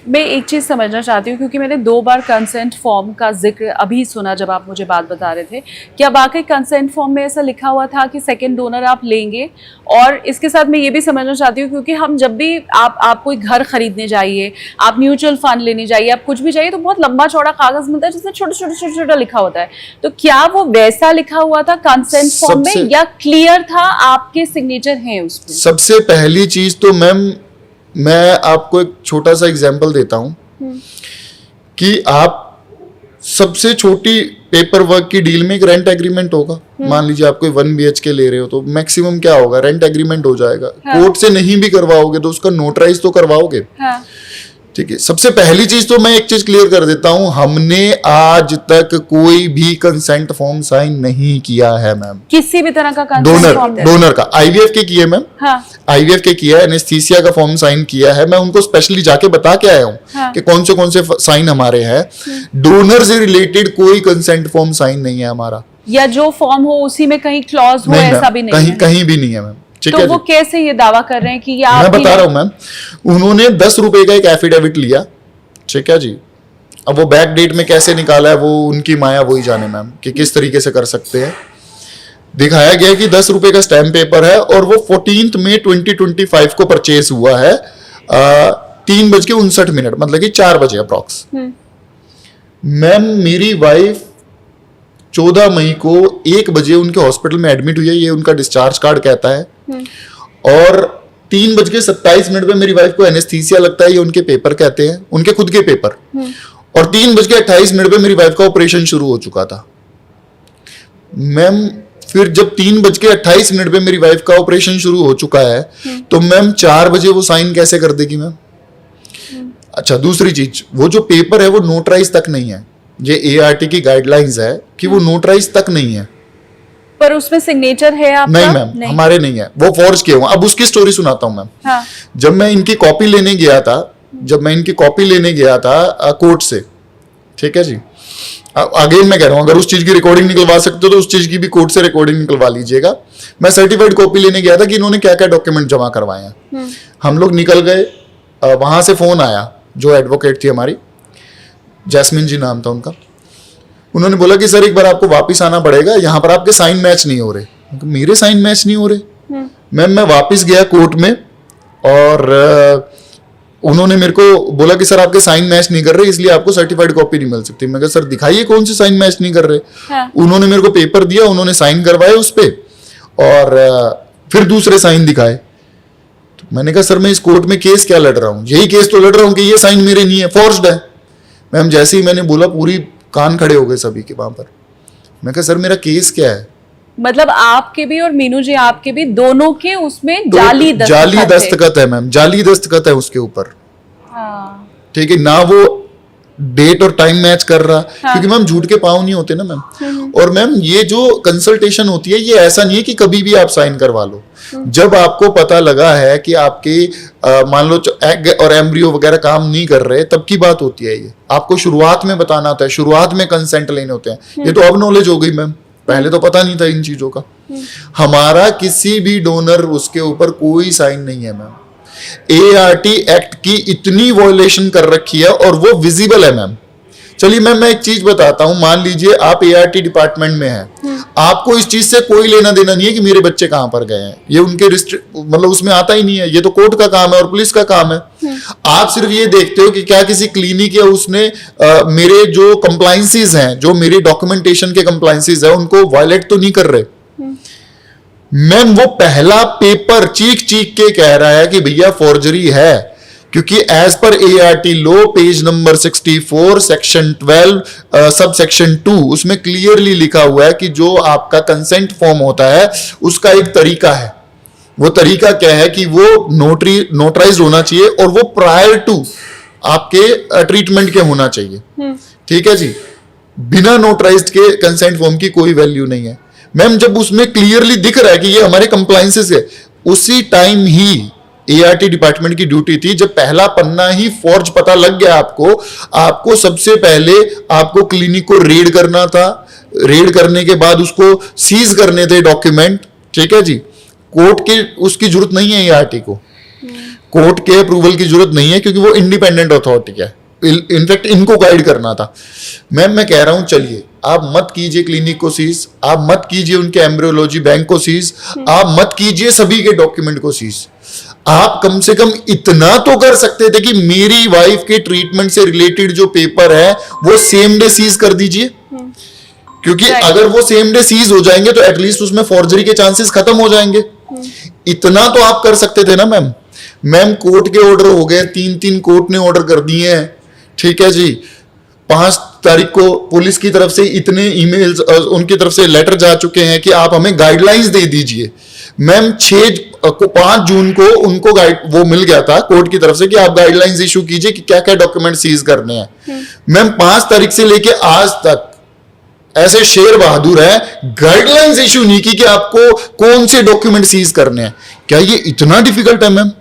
मैं एक चीज़ समझना चाहती हूँ, क्योंकि मैंने 2 बार कंसेंट फॉर्म का जिक्र अभी सुना जब आप मुझे बात बता रहे थे। क्या वाकई कंसेंट फॉर्म में ऐसा लिखा हुआ था कि सेकंड डोनर आप लेंगे? और इसके साथ मैं ये भी समझना चाहती हूँ, क्योंकि हम जब भी आप कोई घर खरीदने जाइए, आप म्यूचुअल फंड लेने जाइए, आप कुछ भी जाइए, तो बहुत लंबा चौड़ा कागज मिलता है जिसमें छोटा लिखा होता है। तो क्या वो वैसा लिखा हुआ था कंसेंट फॉर्म में, या क्लियर था आपके सिग्नेचर हैं उसमें? सबसे पहली चीज तो मैम, मैं आपको एक छोटा सा एग्जांपल देता हूं कि आप सबसे छोटी पेपर वर्क की डील में एक रेंट एग्रीमेंट होगा। मान लीजिए आप कोई 1 BHK ले रहे हो, तो मैक्सिमम क्या होगा, रेंट एग्रीमेंट हो जाएगा। हाँ। कोर्ट से नहीं भी करवाओगे तो उसका नोटराइज तो करवाओगे। हाँ। ठीक है, सबसे पहली चीज तो मैं एक चीज क्लियर कर देता हूं, हमने आज तक कोई भी कंसेंट फॉर्म साइन नहीं किया है मैम, किसी भी तरह का कंसेंट फॉर्म। डोनर का IVF के किए मैम। हाँ। IVF के किया है, एनेस्थीसिया का फॉर्म साइन किया है। मैं उनको स्पेशली जाके बता के आया हूँ हाँ। कि कौन से साइन हमारे हैं। डोनर से रिलेटेड कोई कंसेंट फॉर्म साइन नहीं है हमारा, या जो फॉर्म हो उसी में कहीं क्लॉज हो, ऐसा भी नहीं है? कहीं भी नहीं है मैम। ठीक तो है वो जी? कैसे ये दावा कर रहे हैं कि मैं बता रहा हूँ मैम, उन्होंने 10 रुपए का एक एफिडेविट लिया। ठीक है जी, अब वो बैक डेट में कैसे निकाला है वो उनकी माया वही जाने मैम, कि किस तरीके से कर सकते हैं। दिखाया गया कि 10 रुपए का स्टैम्प पेपर है और वो 14 मई 2025 को परचेज हुआ है 3:59, मतलब कि 4 बजे अप्रॉक्स। मैम मेरी वाइफ 14 मई को 1 बजे उनके हॉस्पिटल में एडमिट हुई है, ये उनका डिस्चार्ज कार्ड कहता है। और 3:27 पे मेरी वाइफ को एनेस्थीसिया लगता है, ये उनके पेपर कहते हैं, उनके खुद के पेपर। और 3:28 पे मेरी वाइफ का ऑपरेशन शुरू हो चुका था मैम। फिर जब 3:28 पे मेरी वाइफ का ऑपरेशन शुरू हो चुका है, तो मैम 4 बजे वो साइन कैसे कर देगी मैम? अच्छा, दूसरी चीज, वो जो पेपर है वो नोटराइज तक नहीं है। ये ART की गाइडलाइंस है कि वो नोटराइज तक नहीं है। पर उसमें सिग्नेचर है आपका? नहीं मैम, हमारे नहीं है, वो फॉर्ज किए हुए। अब उसकी स्टोरी सुनाता हूं मैम। हाँ। जब मैं इनकी कॉपी लेने गया था कोर्ट से, ठीक है जी, अगेन मैं कह रहा हूं, अगर उस चीज की रिकॉर्डिंग निकलवा सकते हो तो उस चीज की भी कोर्ट से रिकॉर्डिंग निकलवा लीजिएगा। मैं सर्टिफाइड कॉपी लेने गया था कि इन्होंने क्या क्या डॉक्यूमेंट जमा करवाए हैं। हम लोग निकल गए, वहां से फोन आया, जो एडवोकेट थी हमारी, जैस्मिन जी नाम था उनका। उन्होंने बोला कि सर एक बार आपको वापस आना पड़ेगा, यहाँ पर आपके साइन मैच नहीं हो रहे। मेरे साइन मैच नहीं हो रहे मैम। मैं वापस गया कोर्ट में और उन्होंने मेरे को बोला कि सर आपके साइन मैच नहीं कर रहे, इसलिए आपको सर्टिफाइड कॉपी नहीं मिल सकती। मैं कहा सर दिखाइए कौन से साइन मैच नहीं कर रहे। हाँ। उन्होंने मेरे को पेपर दिया, उन्होंने साइन करवाए उस पे, और फिर दूसरे साइन दिखाए। तो मैंने कहा सर मैं इस कोर्ट में केस क्या लड़ रहा हूँ, यही केस तो लड़ रहा हूँ कि ये साइन मेरे नहीं है, फॉर्ज्ड है। मैम जैसे ही मैंने बोला पूरी कान खड़े हो गए सभी के वहां पर। मैं कहा सर मेरा केस क्या है? मतलब आपके भी और मीनू जी आपके भी, दोनों के उसमें जाली दस्तखत है मैम, जाली दस्तखत है उसके ऊपर। हाँ। ठीक है ना, वो डेट और टाइम मैच कर रहा। हाँ। क्योंकि मैम झूठ के पाँव नहीं होते ना मैम। और मैम ये जो कंसल्टेशन होती है, ये ऐसा नहीं है कि कभी भी आप साइन करवा लो। जब आपको पता लगा है कि आपके मान लो एग और एम्ब्रियो वगैरह काम नहीं कर रहे, तब की बात होती है। ये आपको शुरुआत में बताना होता है, शुरुआत में कंसेंट लेने होते हैं। ये तो अब नॉलेज हो गई मैम, पहले तो पता नहीं था इन चीजों का। हमारा किसी भी डोनर उसके ऊपर कोई साइन नहीं है मैम। ART एक्ट की इतनी वॉयलेशन कर रखी है और वो विजिबल है मैम। चलिए मैम मैं एक चीज बताता हूं, मान लीजिए आप ART डिपार्टमेंट में हैं, आपको इस चीज से कोई लेना देना नहीं है कि मेरे बच्चे कहां पर गए हैं, ये उनके मतलब उसमें आता ही नहीं है। ये तो कोर्ट का काम है और पुलिस का काम है। आप सिर्फ ये देखते हो कि क्या किसी क्लिनिक या उसने मेरे जो कंप्लायंसेस हैं, जो मेरी डॉक्यूमेंटेशन के कंप्लायंसेस है, उनको वायलेट तो नहीं कर रहे। मैम वो पहला पेपर चीख चीख के कह रहा है कि भैया फॉर्जरी है, क्योंकि एज पर ART लो page number 64 section 12 sub section 2 उसमें क्लियरली लिखा हुआ है कि जो आपका कंसेंट फॉर्म होता है उसका एक तरीका है। वो तरीका क्या है कि वो नोटराइज होना चाहिए और वो प्रायर टू आपके ट्रीटमेंट के होना चाहिए। ठीक है जी, बिना नोटराइज्ड के कंसेंट फॉर्म की कोई वैल्यू नहीं है मैम। जब उसमें क्लियरली दिख रहा है कि ये हमारे कंप्लायंसेस है, उसी टाइम ही ART डिपार्टमेंट की ड्यूटी थी, जब पहला पन्ना ही फॉर्ज पता लग गया आपको सबसे पहले आपको क्लिनिक को रेड करना था। रेड करने के बाद उसको सीज करने थे डॉक्यूमेंट। ठीक है जी, कोर्ट की उसकी जरूरत नहीं है ART को। कोर्ट के अप्रूवल की जरूरत नहीं है क्योंकि वो इंडिपेंडेंट अथॉरिटी है, इनफैक्ट इनको गाइड करना था। मैम मैं कह रहा हूं चलिए आप मत कीजिए क्लिनिक को सीज, आप मत कीजिए उनके एम्ब्रियोलॉजी बैंक को सीज, आप मत कीजिए सभी के डॉक्यूमेंट को सीज। आप कम से कम इतना तो कर सकते थे कि मेरी वाइफ के ट्रीटमेंट से रिलेटेड जो पेपर है वो सेम डे सीज कर दीजिए, क्योंकि अगर वो सेम डे सीज हो जाएंगे तो एटलीस्ट उसमें फॉर्जरी के चांसेस खत्म हो जाएंगे। इतना तो आप कर सकते थे ना मैम। मैम कोर्ट के ऑर्डर हो गए, 3 कोर्ट ने ऑर्डर कर दिए हैं, ठीक है जी। 5 तारीख को पुलिस की तरफ से इतने ईमेल्स उनकी तरफ से लेटर जा चुके हैं कि आप हमें गाइडलाइंस दे दीजिए। मैम 5 जून को उनको वो मिल गया था कोर्ट की तरफ से कि आप गाइडलाइंस इशू कीजिए कि क्या क्या डॉक्यूमेंट सीज करने हैं। मैम 5 तारीख से लेके आज तक ऐसे शेर बहादुर है, गाइडलाइंस इशू नहीं की कि आपको कौन से डॉक्यूमेंट सीज करने हैं। क्या ये इतना डिफिकल्ट है मैम?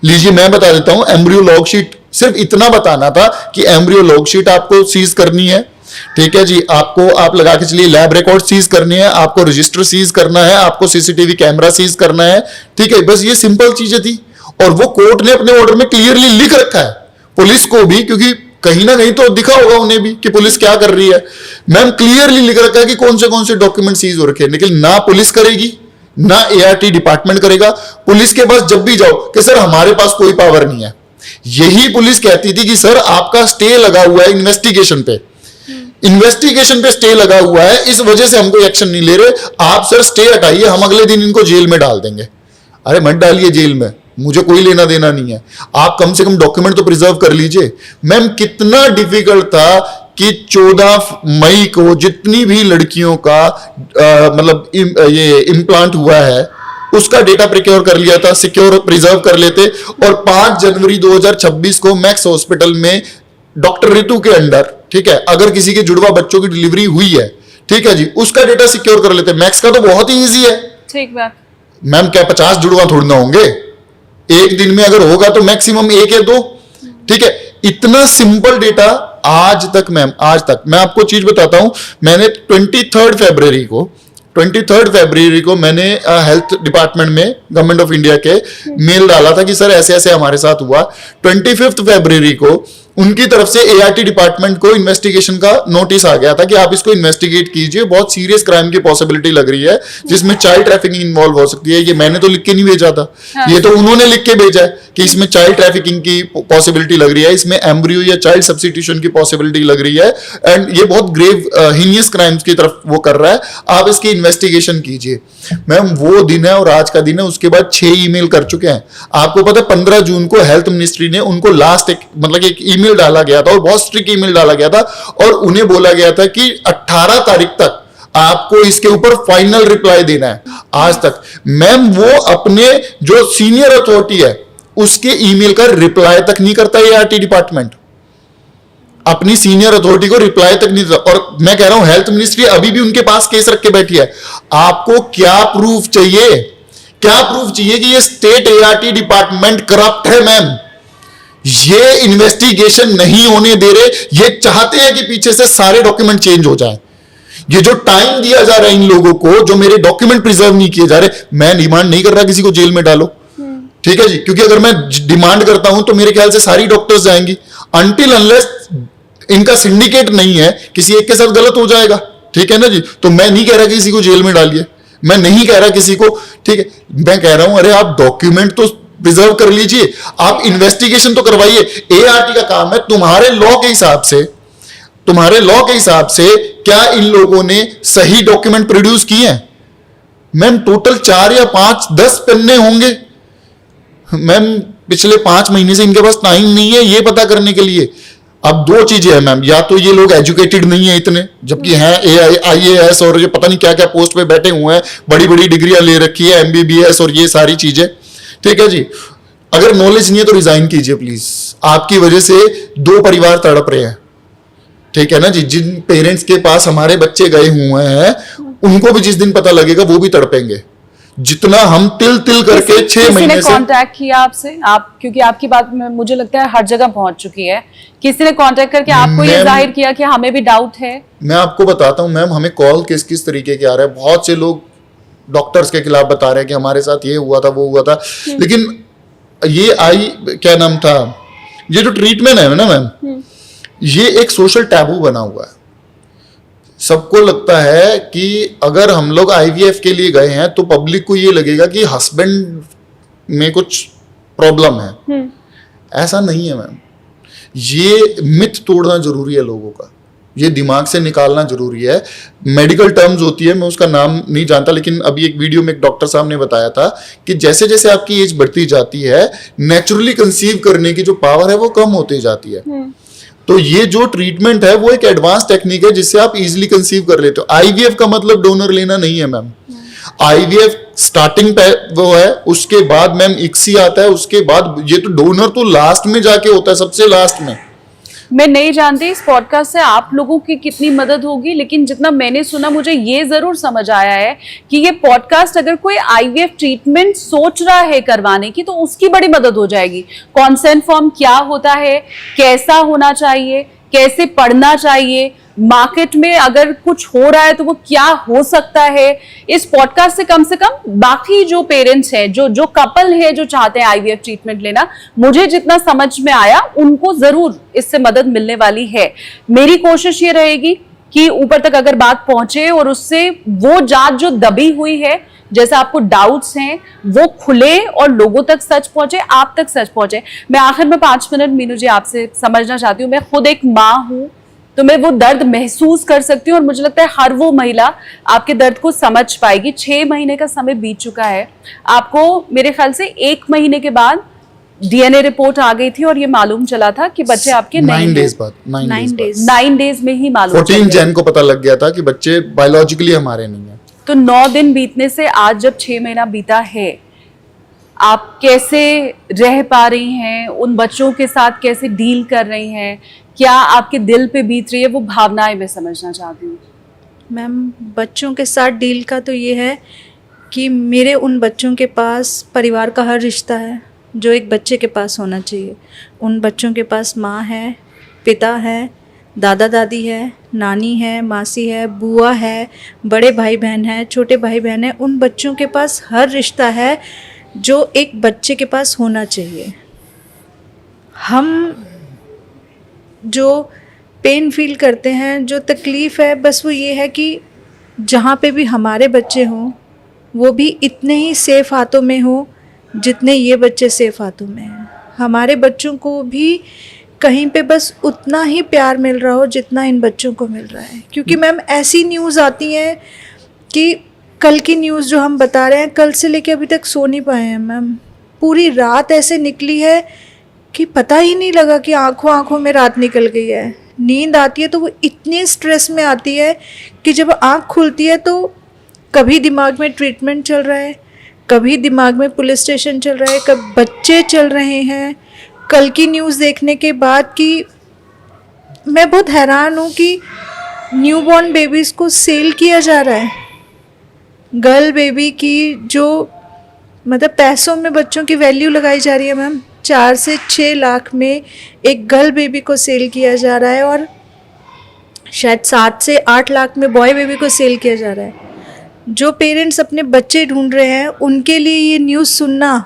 लीजिए मैं बता देता हूं, एम्ब्रियो लॉग शीट सिर्फ इतना बताना था कि एम्ब्रियो लॉग शीट आपको सीज करनी है, ठीक है जी। आपको आप लगा के चलिए लैब रिकॉर्ड सीज करनी है, आपको रजिस्टर सीज करना है, आपको सीसीटीवी कैमरा सीज करना है, ठीक है। बस ये सिंपल चीजें थी और वो कोर्ट ने अपने ऑर्डर में क्लियरली लिख रखा है पुलिस को भी, क्योंकि कहीं ना कहीं तो दिखा होगा उन्हें भी कि पुलिस क्या कर रही है। मैम क्लियरली लिख रखा है कि कौन से डॉक्यूमेंट सीज हो रखे हैं, लेकिन ना पुलिस करेगी ना एआरटी डिपार्टमेंट करेगा। पुलिस के पास जब भी जाओ कि सर हमारे पास कोई पावर नहीं है, यही पुलिस कहती थी कि सर आपका स्टे लगा हुआ है इन्वेस्टिगेशन पे स्टे लगा हुआ है, इस वजह से हम कोई एक्शन नहीं ले रहे, आप सर स्टे हटाइए, हम अगले दिन इनको जेल में डाल देंगे। अरे मत डालिए जेल में, मुझे कोई लेना देना नहीं है, आप कम से कम डॉक्यूमेंट तो प्रिजर्व कर लीजिए। मैम कितना डिफिकल्ट था कि 14 मई को जितनी भी लड़कियों का मतलब ये इम्प्लांट हुआ है उसका डेटा प्रिक्योर कर लिया था, सिक्योर प्रिजर्व कर लेते, और 5 जनवरी 2026 को मैक्स हॉस्पिटल में डॉक्टर ऋतु के अंडर, ठीक है, अगर किसी के जुड़वा बच्चों की डिलीवरी हुई है, ठीक है जी, उसका डेटा सिक्योर कर लेते। मैक्स का तो बहुत ही ईजी है। ठीक बात मैम, क्या 50 जुड़वा थोड़ी ना होंगे एक दिन में, अगर होगा तो मैक्सिमम 1 या 2, ठीक है। इतना सिंपल डेटा आज तक मैम, आज तक मैं आपको चीज बताता हूं, मैंने 23 फरवरी को मैंने हेल्थ डिपार्टमेंट में गवर्नमेंट ऑफ इंडिया के मेल डाला था कि सर ऐसे ऐसे हमारे साथ हुआ। 25 फरवरी को उनकी तरफ से एआरटी डिपार्टमेंट को इन्वेस्टिगेशन का नोटिस आ गया था कि आप इसको इन्वेस्टिगेट कीजिए, बहुत सीरियस क्राइम की पॉसिबिलिटी लग रही है जिसमें चाइल्ड ट्रैफिकिंग इन्वॉल्व हो सकती है। ये मैंने तो लिख के नहीं भेजा था, ये तो उन्होंने लिख के भेजा है कि इसमें चाइल्ड ट्रैफिकिंग की पॉसिबिलिटी लग रही है, इसमें एम्ब्रियो या चाइल्ड सब्स्टिट्यूशन की पॉसिबिलिटी लग रही है, एंड ये बहुत ग्रेव हीनियस क्राइम्स की तरफ वो कर रहा है, आप इसकी इन्वेस्टिगेशन कीजिए। मैम वो दिन है और आज का दिन है, उसके बाद 6 ईमेल कर चुके हैं। आपको पता है 15 जून को हेल्थ मिनिस्ट्री ने उनको लास्ट एक ईमेल डाला गया था और बहुत स्ट्रिक्ट ईमेल डाला गया था, और उन्हें बोला गया था कि 18 तारीख तक आपको इसके ऊपर फाइनल रिप्लाई देना है। आज तक मैम वो अपने जो सीनियर अथॉरिटी है उसके ईमेल का रिप्लाई तक नहीं करता एआरटी डिपार्टमेंट, अपनी सीनियर अथॉरिटी को रिप्लाई तक नहीं देता। और मैं कह रहा हूं हेल्थ मिनिस्ट्री अभी भी उनके पास केस रख के बैठी है। आपको क्या प्रूफ चाहिए? क्या प्रूफ चाहिए कि ये स्टेट एआरटी डिपार्टमेंट करप्ट है? मैम ये इन्वेस्टिगेशन नहीं होने दे रहे, ये चाहते हैं कि पीछे से सारे डॉक्यूमेंट चेंज हो जाए। ये जो टाइम दिया जा रहा है इन लोगों को, जो मेरे डॉक्यूमेंट प्रिजर्व नहीं किए जा रहे, मैं डिमांड नहीं कर रहा किसी को जेल में डालो, ठीक है जी, क्योंकि अगर मैं डिमांड करता हूं तो मेरे ख्याल से सारी डॉक्टर्स जाएंगी, अनटिल अनलेस इनका सिंडिकेट नहीं है, किसी एक के साथ गलत हो जाएगा, ठीक है ना जी। तो मैं नहीं कह रहा किसी को जेल में डालिए, मैं नहीं कह रहा किसी को, ठीक है, मैं कह रहा हूं अरे आप डॉक्यूमेंट तो प्रिजर्व कर लीजिए, आप इन्वेस्टिगेशन तो करवाइए। एआरटी का काम है, तुम्हारे लॉ के हिसाब से क्या इन लोगों ने सही डॉक्यूमेंट प्रोड्यूस किए हैं? मैम टोटल 4 या 5 10 पन्ने होंगे मैम, पिछले 5 महीने से इनके पास टाइम नहीं है ये पता करने के लिए। अब 2 चीजें हैं मैम, या तो ये लोग एजुकेटेड नहीं है इतने, जबकि हैं आईएएस और ये पता नहीं क्या क्या पोस्ट पे बैठे हुए हैं, बड़ी बड़ी डिग्रियां ले रखी है, एमबीबीएस और ये सारी चीजें, ठीक है जी। अगर नॉलेज नहीं है तो रिजाइन कीजिए प्लीज, आपकी वजह से 2 परिवार तड़प रहे हैं, ठीक है ना जी। जिन पेरेंट्स के पास हमारे बच्चे गए हुए हैं उनको भी जिस दिन पता लगेगा वो भी तड़पेंगे, जितना हम तिल तिल करके 6 महीने से। कांटेक्ट किया आपसे? आप क्योंकि आपकी बात में मुझे लगता है हर जगह पहुंच चुकी है, किसी ने कांटेक्ट करके आपको ये जाहिर किया कि हमें भी डाउट है? मैं आपको बताता हूं मैम, हमें कॉल किस तरीके के आ रहे हैं। बहुत से लोग डॉक्टर्स के खिलाफ बता रहे हैं कि हमारे साथ ये हुआ था वो हुआ था, लेकिन ये क्या नाम था, ये जो ट्रीटमेंट है ना मैम, ये एक सोशल टैबू बना हुआ है। सबको लगता है कि अगर हम लोग आईवीएफ के लिए गए हैं तो पब्लिक को ये लगेगा कि हस्बैंड में कुछ प्रॉब्लम है। ऐसा नहीं है मैम, ये मिथ तोड़ना जरूरी है लोगों का, ये दिमाग से निकालना जरूरी है। मेडिकल टर्म्स होती है, मैं उसका नाम नहीं जानता, लेकिन अभी एक वीडियो में एक डॉक्टर साहब ने बताया था कि जैसे जैसे आपकी एज बढ़ती जाती है, नेचुरली कंसीव करने की जो पावर है वो कम होती जाती है। तो ये जो ट्रीटमेंट है वो एक एडवांस टेक्निक है जिससे आप इजीली कंसीव कर लेते हो। आईवीएफ का मतलब डोनर लेना नहीं है मैम। आईवीएफ स्टार्टिंग पे वो है, उसके बाद मैम इक्सी आता है, उसके बाद ये तो डोनर तो लास्ट में जाके होता है, सबसे लास्ट में। मैं नहीं जानती इस पॉडकास्ट से आप लोगों की कितनी मदद होगी, लेकिन जितना मैंने सुना मुझे ये जरूर समझ आया है कि ये पॉडकास्ट अगर कोई आईवीएफ ट्रीटमेंट सोच रहा है करवाने की तो उसकी बड़ी मदद हो जाएगी। कॉन्सेंट फॉर्म क्या होता है, कैसा होना चाहिए, कैसे पढ़ना चाहिए, मार्केट में अगर कुछ हो रहा है तो वो क्या हो सकता है, इस पॉडकास्ट से कम बाकी जो पेरेंट्स हैं, जो कपल है जो चाहते हैं आईवीएफ ट्रीटमेंट लेना, मुझे जितना समझ में आया उनको जरूर इससे मदद मिलने वाली है। मेरी कोशिश ये रहेगी कि ऊपर तक अगर बात पहुंचे और उससे वो जात जो दबी हुई है, जैसे आपको डाउट्स हैं, वो खुले और लोगों तक सच पहुंचे, आप तक सच पहुंचे। मैं आखिर में 5 मिनट मीनू जी आपसे समझना चाहती हूँ। मैं खुद एक माँ हूँ तो मैं वो दर्द महसूस कर सकती हूँ और मुझे लगता है हर वो महिला आपके दर्द को समझ पाएगी। 6 महीने का समय बीत चुका है, आपको मेरे ख्याल से 1 महीने के बाद डीएनए रिपोर्ट आ गई थी और ये मालूम चला था कि बच्चे आपके 9 डेज बाद 9 डेज में ही मालूम 14 जैन को पता लग गया था कि बच्चे बायोलॉजिकली हमारे नहीं है। तो 9 दिन बीतने से आज जब 6 महीना बीता है, आप कैसे रह पा रही हैं, उन बच्चों के साथ कैसे डील कर रही हैं, क्या आपके दिल पे बीत रही है, वो भावनाएं मैं समझना चाहती हूँ। मैम, बच्चों के साथ डील का तो ये है कि मेरे उन बच्चों के पास परिवार का हर रिश्ता है जो एक बच्चे के पास होना चाहिए। उन बच्चों के पास माँ है, पिता है, दादा दादी है, नानी है, मासी है, बुआ है, बड़े भाई बहन है, छोटे भाई बहन है। उन बच्चों के पास हर रिश्ता है जो एक बच्चे के पास होना चाहिए। हम जो पेन फील करते हैं, जो तकलीफ़ है, बस वो ये है कि जहाँ पे भी हमारे बच्चे हों वो भी इतने ही सेफ़ हाथों में हो जितने ये बच्चे सेफ़ हाथों में हैं। हमारे बच्चों को भी कहीं पे बस उतना ही प्यार मिल रहा हो जितना इन बच्चों को मिल रहा है। क्योंकि मैम ऐसी न्यूज़ आती हैं कि कल की न्यूज़ जो हम बता रहे हैं, कल से लेके अभी तक सो नहीं पाए हैं मैम। पूरी रात ऐसे निकली है कि पता ही नहीं लगा कि आँखों में रात निकल गई है। नींद आती है तो वो इतने स्ट्रेस में आती है कि जब आँख खुलती है तो कभी दिमाग में ट्रीटमेंट चल रहा है, कभी दिमाग में पुलिस स्टेशन चल रहा है, कभी बच्चे चल रहे हैं। कल की न्यूज़ देखने के बाद कि मैं बहुत हैरान हूँ कि न्यूबॉर्न बेबीज़ को सेल किया जा रहा है। गर्ल बेबी की जो मतलब पैसों में बच्चों की वैल्यू लगाई जा रही है मैम, 4 से 6 लाख में एक गर्ल बेबी को सेल किया जा रहा है और शायद 7 से 8 लाख में बॉय बेबी को सेल किया जा रहा है। जो पेरेंट्स अपने बच्चे ढूंढ रहे हैं उनके लिए ये न्यूज़ सुनना,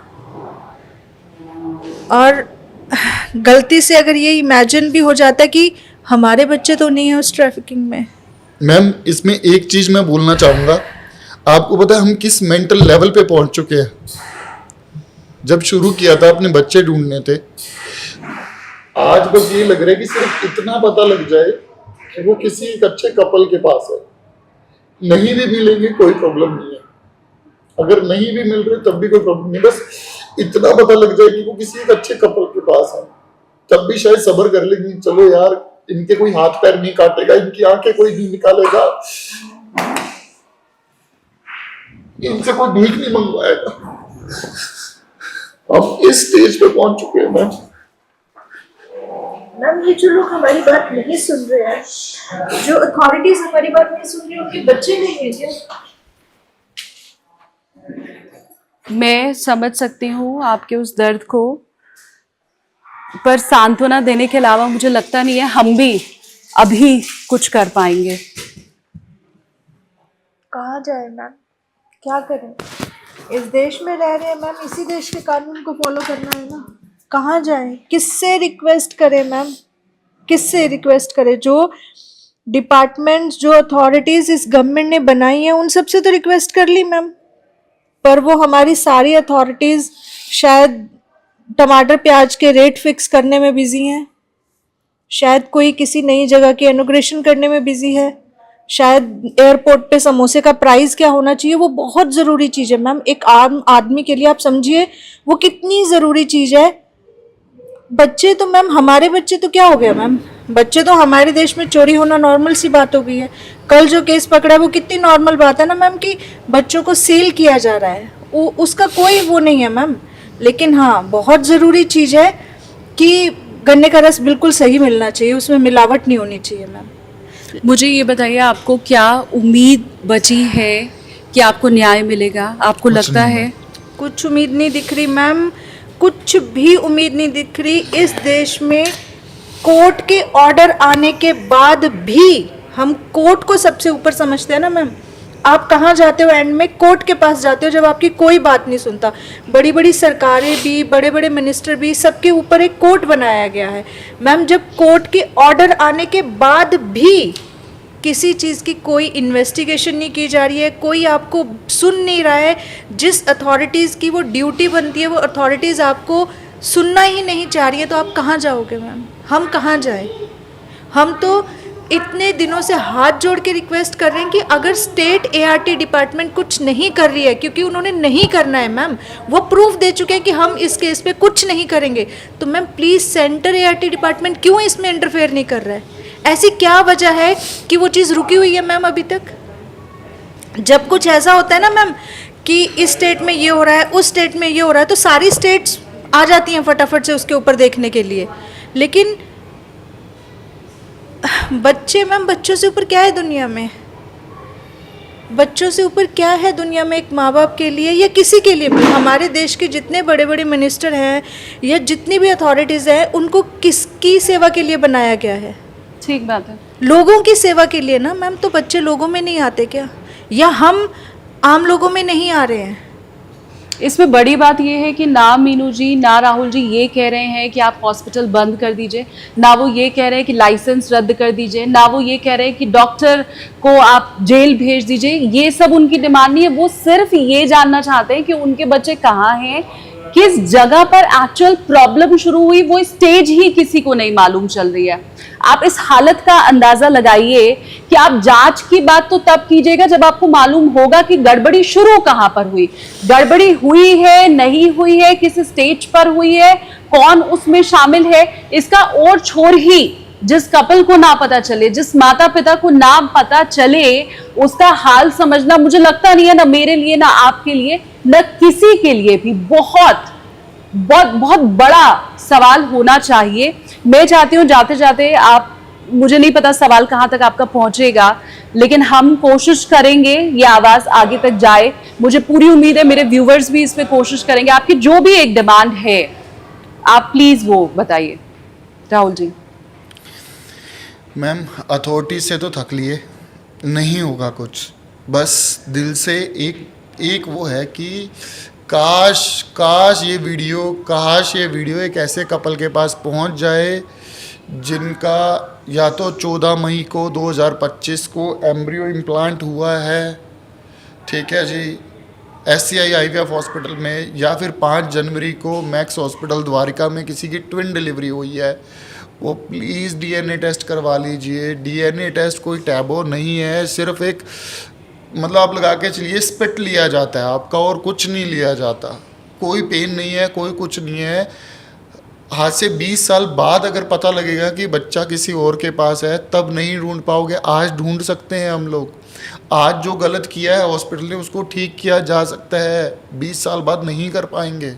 और गलती से अगर ये इमेजिन भी हो जाता कि हमारे बच्चे तो नहीं है उस ट्रैफिकिंग में। मैम, इसमें एक चीज मैं बोलना चाहूँगा, आपको पता है हम किस मेंटल लेवल पे पहुंच चुके हैं। जब शुरू किया था अपने बच्चे ढूंढने थे, आज बस ये लग रहा है कि सिर्फ इतना पता लग जाए कि वो किसी एक अच्छे कपल के पास है। नहीं भी मिलेंगे कोई प्रॉब्लम नहीं है, अगर नहीं भी मिल रहे तब भी कोई प्रॉब्लम नहीं, बस इतना पता लग जाए कि वो किसी एक अच्छे कपल के पास है, तब भी शायद सब्र कर लेंगे। चलो यार, इनके कोई हाथ पैर नहीं काटेगा, इनकी आंखें कोई नहीं निकालेगा, इनसे कोई भीख नहीं मंगवाएगा। हम इस स्टेज पे पहुंच चुके हैं मैम। मैम, ये जो लोग हमारी बात नहीं सुन रहे हैं, जो अथॉरिटीज हमारी बात नहीं सुन रही, उनके बच्चे नहीं हैं क्या? मैं समझ सकती हूँ आपके उस दर्द को, पर सांत्वना देने के अलावा मुझे लगता नहीं है हम भी अभी कुछ कर पाएंगे। कहाँ जाए मैम, क्या करें? इस देश में रह रहे हैं मैम, इसी देश के कानून को फॉलो करना है ना। कहाँ जाए, किससे रिक्वेस्ट करें मैम, किससे रिक्वेस्ट करें? जो डिपार्टमेंट्स, जो अथॉरिटीज इस गवर्नमेंट ने बनाई है, उन सबसे तो रिक्वेस्ट कर ली मैम, पर वो हमारी सारी अथॉरिटीज शायद टमाटर प्याज के रेट फिक्स करने में बिजी हैं, शायद कोई किसी नई जगह की इनॉग्रेशन करने में बिजी है, शायद एयरपोर्ट पे समोसे का प्राइस क्या होना चाहिए, वो बहुत ज़रूरी चीज़ है मैम। एक आम आदमी के लिए आप समझिए वो कितनी ज़रूरी चीज़ है। बच्चे तो मैम, हमारे बच्चे तो क्या हो गया मैम, बच्चे तो हमारे देश में चोरी होना नॉर्मल सी बात हो गई है। कल जो केस पकड़ा है वो कितनी नॉर्मल बात है ना मैम, कि बच्चों को सील किया जा रहा है, उसका कोई वो नहीं है मैम। लेकिन हाँ, बहुत ज़रूरी चीज़ है कि गन्ने का रस बिल्कुल सही मिलना चाहिए, उसमें मिलावट नहीं होनी चाहिए मैम। मुझे ये बताइए, आपको क्या उम्मीद बची है कि आपको न्याय मिलेगा? आपको लगता है? कुछ उम्मीद नहीं दिख रही मैम, कुछ भी उम्मीद नहीं दिख रही। इस देश में कोर्ट के ऑर्डर आने के बाद भी हम कोर्ट को सबसे ऊपर समझते हैं ना मैम। आप कहाँ जाते हो एंड में? कोर्ट के पास जाते हो, जब आपकी कोई बात नहीं सुनता। बड़ी बड़ी सरकारें भी, बड़े बड़े मिनिस्टर भी, सबके ऊपर एक कोर्ट बनाया गया है मैम। जब कोर्ट के ऑर्डर आने के बाद भी किसी चीज़ की कोई इन्वेस्टिगेशन नहीं की जा रही है, कोई आपको सुन नहीं रहा है, जिस अथॉरिटीज़ की वो ड्यूटी बनती है वो अथॉरिटीज़ आपको सुनना ही नहीं चाह रही है, तो आप कहाँ जाओगे मैम? हम कहाँ जाएं? हम तो इतने दिनों से हाथ जोड़ के रिक्वेस्ट कर रहे हैं कि अगर स्टेट एआरटी डिपार्टमेंट कुछ नहीं कर रही है, क्योंकि उन्होंने नहीं करना है मैम, वो प्रूफ दे चुके हैं कि हम इस केस पे कुछ नहीं करेंगे, तो ma'am please centre ART department क्यों इसमें इंटरफेयर नहीं कर रहा है? ऐसी क्या वजह है कि वो चीज़ रुकी हुई है मैम अभी तक? जब कुछ ऐसा होता है ना मैम कि इस स्टेट में ये हो रहा है, उस स्टेट में ये हो रहा है, तो सारी स्टेट्स आ जाती हैं फटाफट से उसके ऊपर देखने के लिए। लेकिन बच्चे मैम, बच्चों से ऊपर क्या है दुनिया में? बच्चों से ऊपर क्या है दुनिया में एक माँ बाप के लिए या किसी के लिए भी? हमारे देश के जितने बड़े बड़े मिनिस्टर हैं या जितनी भी अथॉरिटीज़ हैं, उनको किसकी सेवा के लिए बनाया गया है? ठीक बात है, लोगों की सेवा के लिए ना मैम। तो बच्चे लोगों में नहीं आते क्या, या हम आम लोगों में नहीं आ रहे हैं? इसमें बड़ी बात यह है कि ना मीनू जी ना राहुल जी ये कह रहे हैं कि आप हॉस्पिटल बंद कर दीजिए, ना वो ये कह रहे हैं कि लाइसेंस रद्द कर दीजिए, ना वो ये कह रहे हैं कि डॉक्टर को आप जेल भेज दीजिए। ये सब उनकी डिमांड नहीं है। वो सिर्फ ये जानना चाहते हैं कि उनके बच्चे कहाँ हैं, किस जगह पर एक्चुअल प्रॉब्लम शुरू हुई, वो स्टेज ही किसी को नहीं मालूम चल रही है। आप इस हालत का अंदाजा लगाइए कि आप जांच की बात तो तब कीजिएगा जब आपको मालूम होगा कि गड़बड़ी शुरू कहां पर हुई, गड़बड़ी हुई है नहीं हुई है, किस स्टेज पर हुई है, कौन उसमें शामिल है। इसका और छोर ही जिस कपल को ना पता चले, जिस माता पिता को ना पता चले, उसका हाल समझना मुझे लगता नहीं है, ना मेरे लिए, ना आपके लिए, न किसी के लिए भी बहुत बहुत बहुत बड़ा सवाल होना चाहिए। मैं चाहती हूँ जाते जाते आप, मुझे नहीं पता सवाल कहाँ तक आपका पहुंचेगा, लेकिन हम कोशिश करेंगे ये आवाज़ आगे तक जाए। मुझे पूरी उम्मीद है मेरे व्यूवर्स भी इस पे कोशिश करेंगे। आपकी जो भी एक डिमांड है आप प्लीज़ वो बताइए। राहुल जी। मैम, अथॉरिटी से तो थक लिए, नहीं होगा कुछ। बस दिल से एक वो है कि काश ये वीडियो एक ऐसे कपल के पास पहुंच जाए जिनका या तो 14 मई को 2025 को एम्ब्रियो इम्प्लांट हुआ है, ठीक है जी, SCI IVF हॉस्पिटल में, या फिर 5 जनवरी को मैक्स हॉस्पिटल द्वारिका में किसी की ट्विन डिलीवरी हुई है। वो प्लीज़ DNA टेस्ट करवा लीजिए। DNA टेस्ट कोई टैबो नहीं है, सिर्फ एक मतलब आप लगा के चलिए स्पिट लिया जाता है आपका, और कुछ नहीं लिया जाता। कोई पेन नहीं है, कोई कुछ नहीं है। आज से 20 साल बाद अगर पता लगेगा कि बच्चा किसी और के पास है, तब नहीं ढूंढ पाओगे। आज ढूंढ सकते हैं हम लोग। आज जो गलत किया है हॉस्पिटल ने, उसको ठीक किया जा सकता है। 20 साल बाद नहीं कर पाएंगे।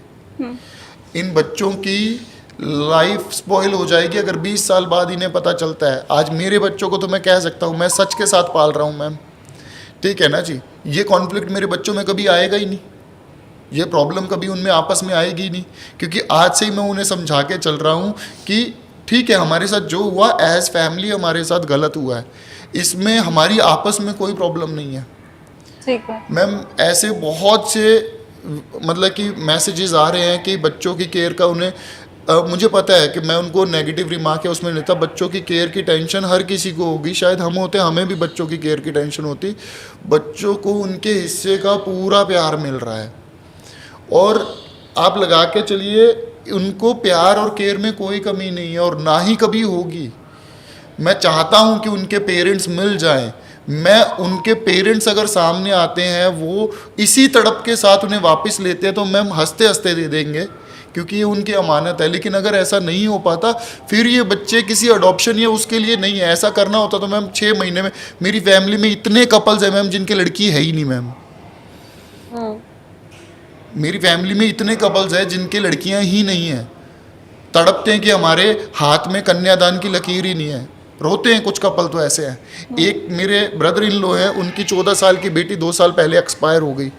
इन बच्चों की लाइफ स्पॉइल हो जाएगी अगर 20 साल बाद इन्हें पता चलता है। आज मेरे बच्चों को तो मैं कह सकता हूँ, मैं सच के साथ पाल रहा हूँ मैम, ठीक है ना जी। ये कॉन्फ्लिक्ट मेरे बच्चों में कभी आएगा ही नहीं, ये प्रॉब्लम कभी उनमें आपस में आएगी ही नहीं, क्योंकि आज से ही मैं उन्हें समझा के चल रहा हूँ कि ठीक है, हमारे साथ जो हुआ एज फैमिली हमारे साथ गलत हुआ है, इसमें हमारी आपस में कोई प्रॉब्लम नहीं है। ठीक है मैम, ऐसे बहुत से मतलब कि मैसेजेस आ रहे हैं कि बच्चों की केयर का उन्हें मुझे पता है कि मैं उनको नेगेटिव रिमार्क है उसमें लेता, बच्चों की केयर की टेंशन हर किसी को होगी, शायद हम होते हमें भी बच्चों की केयर की टेंशन होती। बच्चों को उनके हिस्से का पूरा प्यार मिल रहा है और आप लगा के चलिए उनको प्यार और केयर में कोई कमी नहीं है और ना ही कभी होगी। मैं चाहता हूं कि उनके पेरेंट्स मिल जाएं, मैं उनके पेरेंट्स अगर सामने आते हैं वो इसी तड़प के साथ उन्हें वापस लेते हैं तो मैम हंसते हंसते दे देंगे क्योंकि ये उनकी अमानत है। लेकिन अगर ऐसा नहीं हो पाता फिर ये बच्चे किसी अडॉप्शन या उसके लिए नहीं है। ऐसा करना होता तो मैम 6 महीने में, मेरी फैमिली में इतने कपल्स हैं मैम जिनके लड़की है ही नहीं मैम। मेरी फैमिली में इतने कपल्स हैं जिनके लड़कियां ही नहीं हैं, तड़पते हैं कि हमारे हाथ में कन्यादान की लकीर ही नहीं है, रोते हैं कुछ कपल तो ऐसे हैं। एक मेरे ब्रदर इन लो हैं, उनकी 14 साल की बेटी 2 साल पहले एक्सपायर हो गई।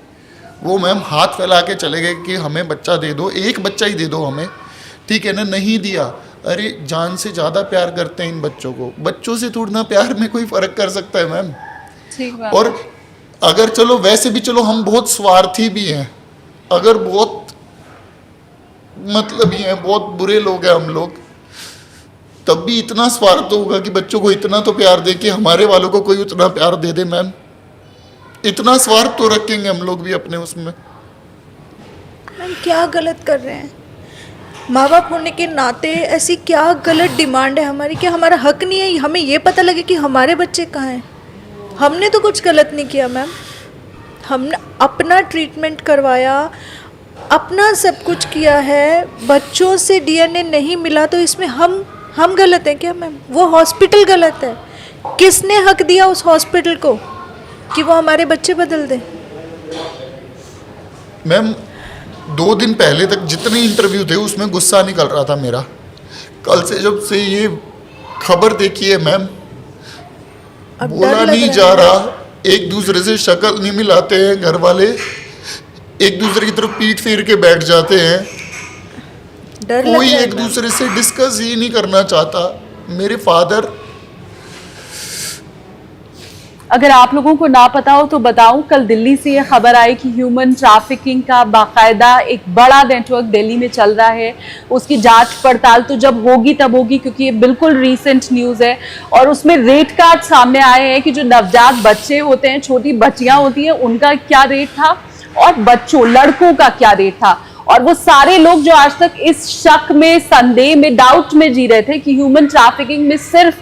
वो मैम हाथ फैला के चले गए कि हमें बच्चा दे दो, एक बच्चा ही दे दो हमें, ठीक है ना, नहीं दिया। अरे जान से ज़्यादा प्यार करते हैं इन बच्चों को, बच्चों से थोड़ा प्यार में कोई फ़र्क कर सकता है मैम। ठीक बात। और अगर चलो वैसे भी चलो हम बहुत स्वार्थी भी हैं, अगर बहुत मतलबी हैं, बहुत बुरे लोग हैं हम लोग, तब भी इतना स्वार्थ होगा कि बच्चों को इतना तो प्यार दे कि हमारे वालों को कोई उतना प्यार दे दे मैम। इतना स्वार्थ तो रखेंगे हम लोग भी अपने उसमें। मैम क्या गलत कर रहे हैं? माँ बाप होने के नाते ऐसी क्या गलत डिमांड है हमारी? क्या हमारा हक नहीं है हमें ये पता लगे कि हमारे बच्चे कहाँ हैं? हमने तो कुछ गलत नहीं किया मैम, हमने अपना ट्रीटमेंट करवाया, अपना सब कुछ किया है, बच्चों से डीएनए नहीं मिला तो इसमें हम गलत हैं क्या मैम? वो हॉस्पिटल गलत है। किसने हक दिया उस हॉस्पिटल को कि वो हमारे बच्चे बदल दे? मैम 2 दिन पहले तक जितने इंटरव्यू थे उसमें गुस्सा निकल रहा था मेरा। कल से जब से ये खबर देखी है मैम, बोला नहीं जा रहा, एक दूसरे से शक्ल नहीं मिलाते हैं घर वाले, एक दूसरे की तरफ पीठ फेर के बैठ जाते हैं, कोई एक दूसरे से डिस्कस ही नहीं करना चाहता। मेरे फादर, अगर आप लोगों को ना पता हो तो बताऊं, कल दिल्ली से ये खबर आई कि ह्यूमन ट्रैफिकिंग का बाकायदा एक बड़ा नेटवर्क दिल्ली में चल रहा है। उसकी जांच पड़ताल तो जब होगी तब होगी, क्योंकि ये बिल्कुल रीसेंट न्यूज़ है और उसमें रेट कार्ड सामने आए हैं कि जो नवजात बच्चे होते हैं, छोटी बच्चियां होती हैं, उनका क्या रेट था और बच्चों लड़कों का क्या रेट था। और वो सारे लोग जो आज तक इस शक में, संदेह में, डाउट में जी रहे थे कि ह्यूमन ट्रैफिकिंग में सिर्फ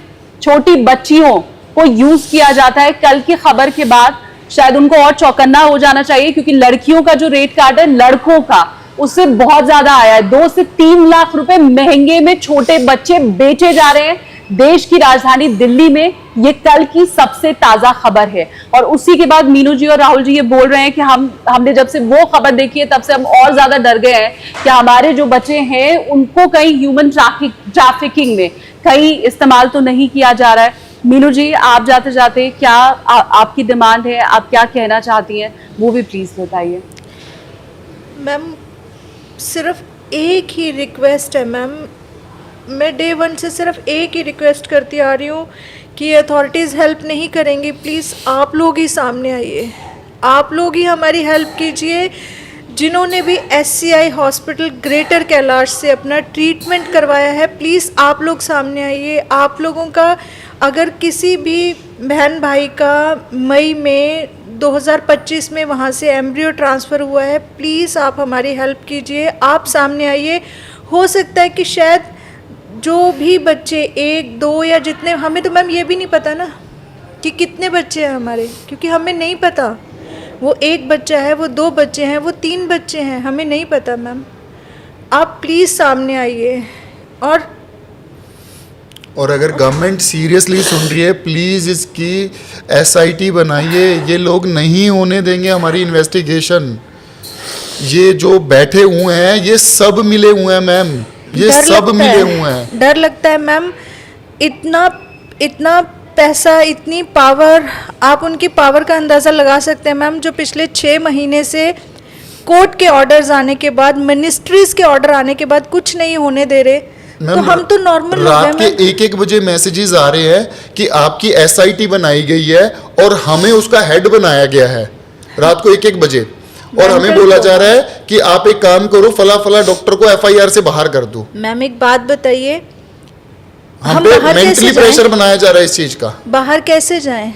छोटी बच्चियों को यूज किया जाता है, कल की खबर के बाद शायद उनको और चौकन्ना हो जाना चाहिए, क्योंकि लड़कियों का जो रेट कार्ड है लड़कों का उससे बहुत ज्यादा आया है। 2 से 3 लाख रुपए महंगे में छोटे बच्चे बेचे जा रहे हैं देश की राजधानी दिल्ली में। ये कल की सबसे ताजा खबर है और उसी के बाद मीनू जी और राहुल जी ये बोल रहे हैं कि हमने जब से वो खबर देखी है तब से हम और ज्यादा डर गए हैं कि हमारे जो बच्चे हैं उनको कहीं ह्यूमन ट्रैफिकिंग में कहीं इस्तेमाल तो नहीं किया जा रहा है। मीनू जी, आप जाते जाते क्या आपकी डिमांड है, आप क्या कहना चाहती हैं, वो भी प्लीज बताइए। मैम सिर्फ एक ही रिक्वेस्ट है मैम, मैं डे 1 से सिर्फ एक ही रिक्वेस्ट करती आ रही हूँ कि अथॉरिटीज़ हेल्प नहीं करेंगी, प्लीज़ आप लोग ही सामने आइए, आप लोग ही हमारी हेल्प कीजिए। जिन्होंने भी SCI हॉस्पिटल ग्रेटर कैलाश से अपना ट्रीटमेंट करवाया है, प्लीज़ आप लोग सामने आइए। आप लोगों का अगर किसी भी बहन भाई का मई में 2025 में वहाँ से एम्ब्रियो ट्रांसफ़र हुआ है, प्लीज़ आप हमारी हेल्प कीजिए, आप सामने आइए। हो सकता है कि शायद जो भी बच्चे 1, 2 या जितने, हमें तो मैम ये भी नहीं पता ना कि कितने बच्चे हैं हमारे, क्योंकि हमें नहीं पता वो 1 बच्चा है, वो 2 बच्चे हैं, वो 3 बच्चे हैं, हमें नहीं पता मैम। आप प्लीज़ सामने आइए। और अगर गवर्नमेंट सीरियसली सुन रही है, प्लीज़ इसकी SIT बनाइए। ये लोग नहीं होने देंगे हमारी इन्वेस्टिगेशन। ये जो बैठे हुए हैं ये सब मिले हुए हैं मैम, ये सब मिले हुए हैं। डर लगता है मैम, इतना पैसा, इतनी पावर, आप उनकी पावर का अंदाज़ा लगा सकते हैं मैम, जो पिछले 6 महीने से कोर्ट के ऑर्डर्स आने के बाद, मिनिस्ट्रीज के ऑर्डर आने के बाद कुछ नहीं होने दे रहे। तो हम तो नॉर्मल रात के 1-1 बजे मैसेजेस आ रहे हैं कि आपकी SIT बनाई गई है और हमें उसका हेड बनाया गया है, रात को 1-1 बजे। और हमें Mental बोला जा coma। रहा है कि आप एक काम करो, फला फला डॉक्टर को FIR से बाहर कर दो। मैम एक बात बताइए, हम हम पे बाहर कैसे मेंटली जाएं? प्रेशर बनाया जा रहा है इस चीज का। बाहर कैसे जाएं?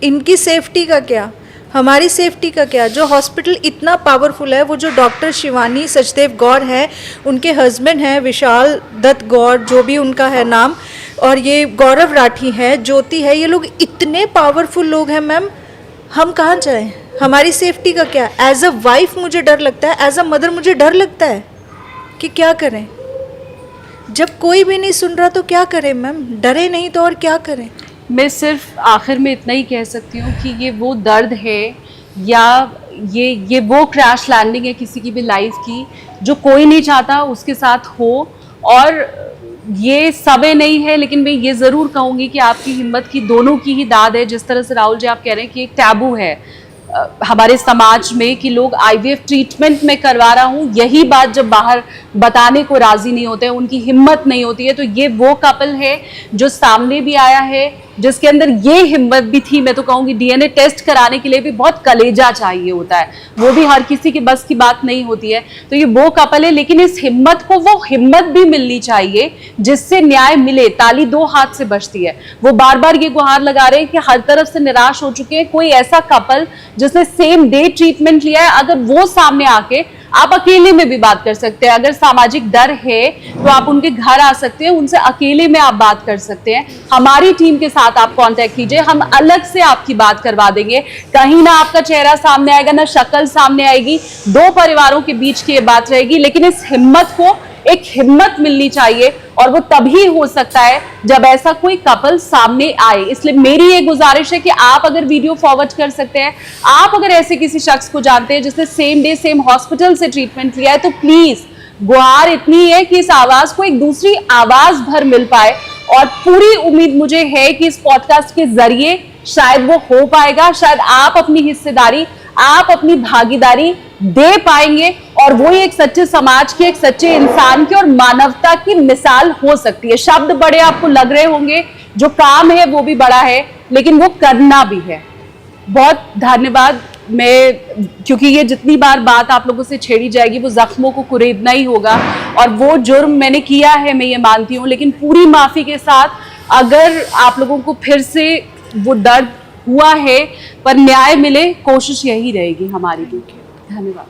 इनकी सेफ्टी का क्या, हमारी सेफ्टी का क्या? जो हॉस्पिटल इतना पावरफुल है, वो जो डॉक्टर शिवानी सचदेव गौर है, उनके हस्बैंड हैं विशाल दत्त गौर, जो भी उनका है नाम, और ये गौरव राठी है, ज्योति है, ये लोग इतने पावरफुल लोग हैं मैम, हम कहाँ जाएं? हमारी सेफ्टी का क्या? एज अ वाइफ मुझे डर लगता है, एज अ मदर मुझे डर लगता है कि क्या करें। जब कोई भी नहीं सुन रहा तो क्या करें मैम? डरे नहीं तो और क्या करें? मैं सिर्फ आखिर में इतना ही कह सकती हूँ कि ये वो दर्द है या ये वो क्रैश लैंडिंग है किसी की भी लाइफ की जो कोई नहीं चाहता उसके साथ हो। और ये समय नहीं है, लेकिन मैं ये ज़रूर कहूँगी कि आपकी हिम्मत की दोनों की ही दाद है। जिस तरह से राहुल जी आप कह रहे हैं कि एक टैबू है हमारे समाज में कि लोग IVF ट्रीटमेंट में करवा रहा हूँ, यही बात जब बाहर बताने को राजी नहीं होते हैं, उनकी हिम्मत नहीं होती है, तो ये वो कपल है जो सामने भी आया है, जिसके अंदर ये हिम्मत भी थी। मैं तो कहूँगी DNA टेस्ट कराने के लिए भी बहुत कलेजा चाहिए होता है, वो भी हर किसी की बस की बात नहीं होती है। तो ये वो कपल है, लेकिन इस हिम्मत को वो हिम्मत भी मिलनी चाहिए जिससे न्याय मिले। ताली दो हाथ से बजती है। वो बार बार ये गुहार लगा रहे हैं कि हर तरफ से निराश हो चुके हैं। कोई ऐसा कपल जिसने सेम डे ट्रीटमेंट लिया है, अगर वो सामने आके, आप अकेले में भी बात कर सकते हैं, अगर सामाजिक डर है तो आप उनके घर आ सकते हैं, उनसे अकेले में आप बात कर सकते हैं। हमारी टीम के साथ आप कांटेक्ट कीजिए, हम अलग से आपकी बात करवा देंगे। कहीं ना आपका चेहरा सामने आएगा, ना शक्ल सामने आएगी, दो परिवारों के बीच की ये बात रहेगी। लेकिन इस हिम्मत को एक हिम्मत मिलनी चाहिए, और वो तभी हो सकता है जब ऐसा कोई कपल सामने आए। इसलिए मेरी ये गुजारिश है कि आप अगर वीडियो फॉरवर्ड कर सकते हैं, आप अगर ऐसे किसी शख्स को जानते हैं जिसने सेम डे सेम हॉस्पिटल से ट्रीटमेंट लिया है, तो प्लीज गुहार इतनी है कि इस आवाज को एक दूसरी आवाज भर मिल पाए। और पूरी उम्मीद मुझे है कि इस पॉडकास्ट के जरिए शायद वो हो पाएगा, शायद आप अपनी हिस्सेदारी, आप अपनी भागीदारी दे पाएंगे, और वो एक सच्चे समाज के, एक सच्चे इंसान की और मानवता की मिसाल हो सकती है। शब्द बड़े आपको लग रहे होंगे, जो काम है वो भी बड़ा है, लेकिन वो करना भी है। बहुत धन्यवाद। क्योंकि ये जितनी बार बात आप लोगों से छेड़ी जाएगी वो जख्मों को कुरेदना ही होगा, और वो जुर्म मैंने किया है, मैं ये मानती हूँ, लेकिन पूरी माफी के साथ अगर आप लोगों को फिर से वो दर्द हुआ है पर न्याय मिले, कोशिश यही रहेगी हमारी भी। धन्यवाद।